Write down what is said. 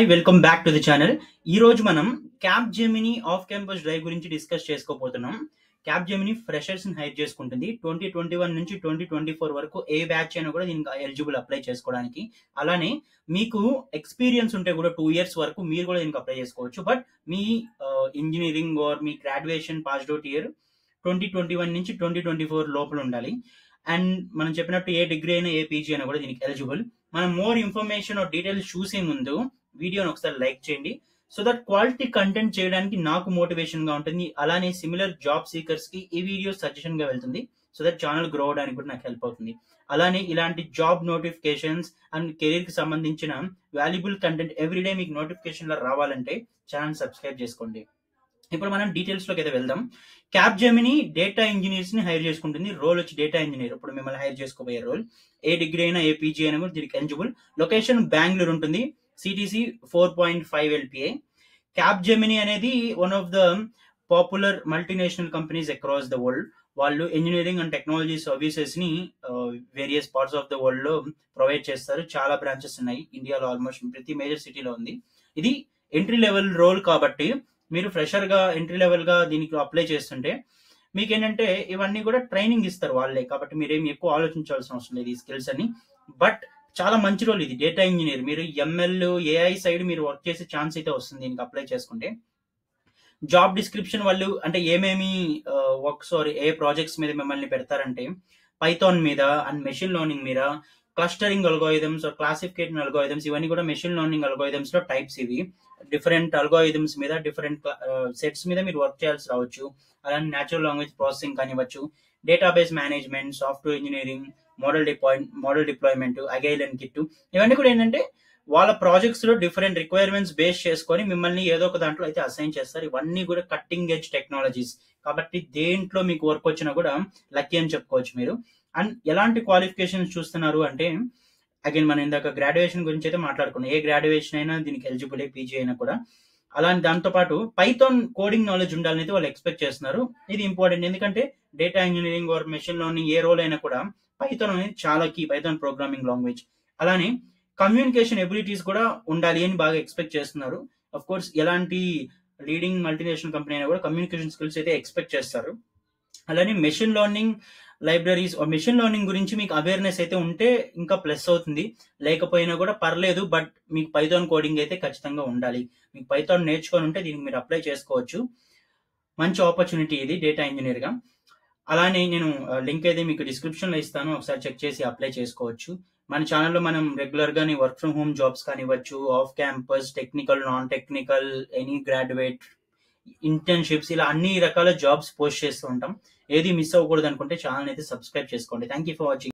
Hi welcome back to the channel. ఈ రోజు మనం cap Gemini off campus drive గురించి డిస్కస్ చేసుకోబోతున్నాం. క్యాప్ జెమినీ ఫ్రెషర్స్ ని హైర్ చేసుకుంటుంది. 2021 నుంచి 2024 వరకు ఏ బ్యాచ్ అయినా కూడా దీనికి ఎలిజిబుల్ అప్లై చేసుకోవడానికి. అలానే మీకు ఎక్స్పీరియన్స్ ఉంటే కూడా 2 ఇయర్స్ వరకు మీరు కూడా దీనికి అప్లై చేసుకోవచ్చు. But me engineering or me graduation passed out year 2021 నుంచి 2024 లోపల ఉండాలి. అండ్ మనం చెప్పినట్టు ఏ డిగ్రీ అయినా ఏ పీజీ అయినా కూడా దీనికి ఎలిజిబుల్. మనం మోర్ ఇన్ఫర్మేషన్ ఆర్ డీటెయిల్స్ చూసే ముందు వీడియోని ఒకసారి లైక్ చేయండి, సో దట్ క్వాలిటీ కంటెంట్ చేయడానికి నాకు మోటివేషన్ గా ఉంటుంది. అలానే సిమిలర్ జాబ్ సీకర్స్ కి ఈ వీడియో సజెషన్ గా వెళ్తుంది, సో దట్ ఛానల్ గ్రో అవడానికి కూడా నాకు హెల్ప్ అవుతుంది. అలానే ఇలాంటి జాబ్ నోటిఫికేషన్స్ అండ్ కెరీర్ కి సంబంధించిన వాల్యుబుల్ కంటెంట్ ఎవ్రీడే మీకు నోటిఫికేషన్ లో రావాలంటే ఛానల్ సబ్స్క్రైబ్ చేసుకోండి. ఇప్పుడు మనం డీటెయిల్స్ లోకి అయితే వెళ్దాం. క్యాప్ జెమినీ డేటా ఇంజనీర్స్ ని హైర్ చేసుకుంటుంది. రోల్ వచ్చి డేటా ఇంజనీర్. ఇప్పుడు మిమ్మల్ని హైర్ చేసుకోబోయే రోల్ ఏ డిగ్రీ అయినా ఏ పీజీ అయినా కూడా దీనికి ఎలిజిబుల్. లొకేషన్ బెంగళూరు ఉంటుంది. CTC 4.5 LPA. క్యాప్ జెమినీ అనేది one of the popular multinational companies across the world. వాళ్ళు ఇంజనీరింగ్ అండ్ టెక్నాలజీ సర్వీసెస్ ని various parts of the world లో ప్రొవైడ్ చేస్తారు. చాలా బ్రాంచెస్ ఉన్నాయి ఇండియాలో, ఆల్మోస్ట్ ప్రతి మేజర్ సిటీలో ఉంది. ఇది ఎంట్రీ లెవెల్ రోల్ కాబట్టి మీరు ఫ్రెషర్ గా ఎంట్రీ లెవెల్ గా దీనికి అప్లై చేస్తుంటే మీకు ఏంటంటే ఇవన్నీ కూడా ట్రైనింగ్ ఇస్తారు వాళ్ళే, కాబట్టి మీరేమి ఎక్కువ ఆలోచించాల్సిన అవసరం లేదు ఈ స్కిల్స్ అని. బట్ చాలా మంచి రోల్ ఇది. డేటా ఇంజనీర్, మీరు ఎంఎల్ ఏఐ సైడ్ మీరు వర్క్ చేసే ఛాన్స్ అయితే వస్తుంది దీనికి అప్లై చేసుకుంటే. జాబ్ డిస్క్రిప్షన్ వాళ్ళు అంటే ఏమేమి వర్క్స్ ఆర్ ఏ ప్రాజెక్ట్స్ మీద మిమ్మల్ని పెడతారంటే పైథాన్ మీద అండ్ మెషిన్ లెర్నింగ్ మీద, clustering algorithms or classification algorithms, ఇవన్నీ కూడా మెషిన్ లెర్నింగ్ అల్గోరిథమ్స్ లో టైప్స్. ఇవి డిఫరెంట్ అల్గోరిథమ్స్ మీద, డిఫరెంట్ సెట్స్ మీద మీరు వర్క్ చేయాల్సి రావచ్చు. అలానే న్యాచురల్ లాంగ్వేజ్ ప్రాసెసింగ్ కానివ్వచ్చు, database management, software engineering, model deployment, agile and git, ఇవన్నీ కూడా ఏంటంటే వాళ్ళ ప్రాజెక్ట్స్ లో డిఫరెంట్ రిక్వైర్మెంట్స్ బేస్ చేసుకొని మిమ్మల్ని ఏదో ఒక దాంట్లో అయితే అసైన్ చేస్తారు. ఇవన్నీ కూడా కట్టింగ్ ఎడ్జ్ టెక్నాలజీస్ కాబట్టి దేంట్లో మీకు వర్క్ వచ్చినా కూడా లక్కీ అని చెప్పుకోవచ్చు మీరు. అండ్ ఎలాంటి క్వాలిఫికేషన్స్ చూస్తున్నారు అంటే అగైన్ మనం ఇందాక గ్రాడ్యుయేషన్ గురించి అయితే మాట్లాడుకున్నాం. ఏ గ్రాడ్యుయేషన్ అయినా దీనికి ఎలిజిబుల్, పీజీ అయినా కూడా. అలానే దాంతో పాటు పైథాన్ కోడింగ్ నాలెడ్జ్ ఉండాలని అయితే వాళ్ళు ఎక్స్పెక్ట్ చేస్తున్నారు. ఇది ఇంపార్టెంట్, ఎందుకంటే data engineering or machine learning ఏ రోల్ అయినా కూడా పైథాన్ అనేది చాలా కీ, పైథాన్ ప్రోగ్రామింగ్ లాంగ్వేజ్. అలానే కమ్యూనికేషన్ ఎబిలిటీస్ కూడా ఉండాలి అని బాగా ఎక్స్పెక్ట్ చేస్తున్నారు. అఫ్ కోర్స్ ఎలాంటి లీడింగ్ మల్టీనేషనల్ కంపెనీ అయినా కూడా కమ్యూనికేషన్ స్కిల్స్ అయితే ఎక్స్పెక్ట్ చేస్తారు. అలానే machine learning libraries machine learning గురించి మీకు అవేర్నెస్ అయితే ఉంటే ఇంకా ప్లస్ అవుతుంది, లేకపోయినా కూడా పర్లేదు. బట్ మీకు పైథాన్ కోడింగ్ అయితే ఖచ్చితంగా ఉండాలి. మీకు పైథాన్ నేర్చుకొని ఉంటే దీనికి మీరు అప్లై చేసుకోవచ్చు. మంచి ఆపర్చునిటీ ఇది డేటా ఇంజనీర్ గా. అలానే నేను లింక్ అయితే మీకు డిస్క్రిప్షన్ లో ఇస్తాను, ఒకసారి చెక్ చేసి అప్లై చేసుకోవచ్చు. మన ఛానల్లో మనం రెగ్యులర్ గా వర్క్ ఫ్రమ్ హోమ్ జాబ్స్ కానివ్వచ్చు, off campus, technical, non technical, any graduate, internships, ఇలా అన్ని రకాల జాబ్స్ పోస్ట్ చేస్తూ ఉంటాం. ఏది మిస్ అవ్వకూడదు అనుకుంటే ఛానల్ అయితే సబ్స్క్రైబ్ చేసుకోండి. Thank you for watching.